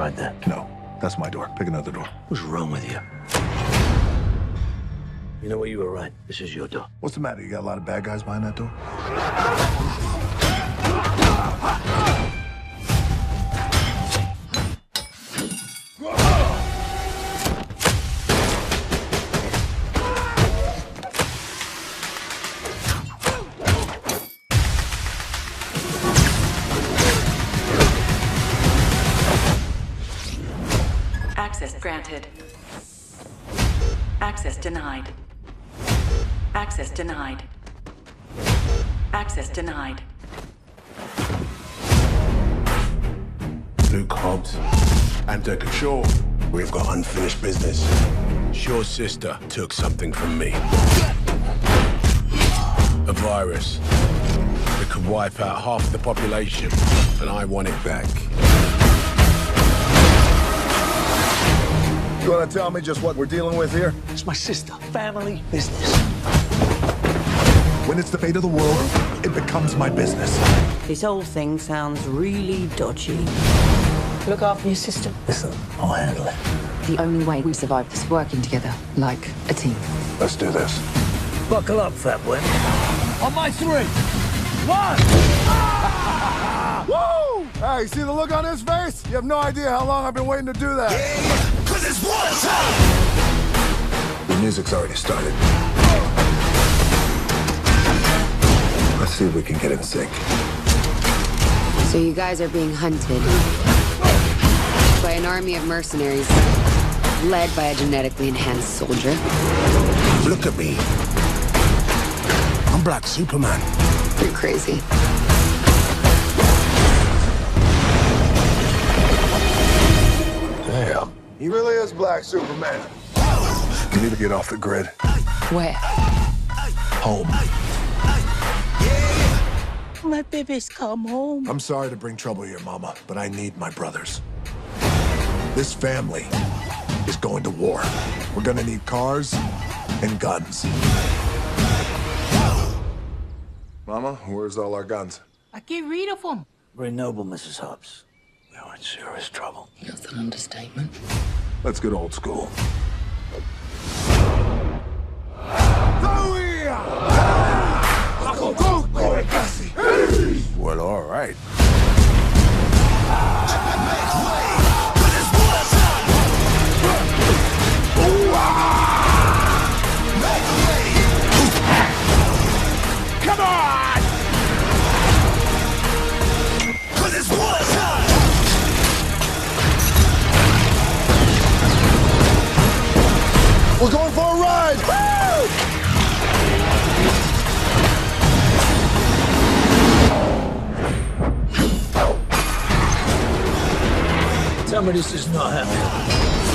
right there? No, that's my door. Pick another door. What's wrong with you? You know what? You were right. This is your door. What's the matter? You got a lot of bad guys behind that door? Access granted. Access denied. Access denied. Access denied. Luke Hobbs and Deckard Shaw. We've got unfinished business. Shaw's sister took something from me. A virus that could wipe out half the population, and I want it back. You want to tell me just what we're dealing with here? It's my sister. Family business. When it's the fate of the world, it becomes my business. This whole thing sounds really dodgy. Look after your sister. Listen, I'll handle it. The only way we survive is working together, like a team. Let's do this. Buckle up, fat boy. On my 3. 1! Woo! Hey, see the look on his face? You have no idea how long I've been waiting to do that. Yeah, 'cause it's war time! The music's already started. Let's see if we can get in sync. So you guys are being hunted by an army of mercenaries led by a genetically enhanced soldier. Look at me. I'm Black Superman. You're crazy. Damn. He really is Black Superman. You need to get off the grid. Where? Home. My baby's come home. I'm sorry to bring trouble here, Mama, but I need my brothers. This family is going to war. We're gonna need cars and guns. Mama, where's all our guns? I get rid of them. Very noble, Mrs. Hobbs. We are in serious trouble. That's an understatement. Let's get old school. Well, all right. Come on! 'Cause it's war time! We're going for a ride! Woo! Tell me this is not happening.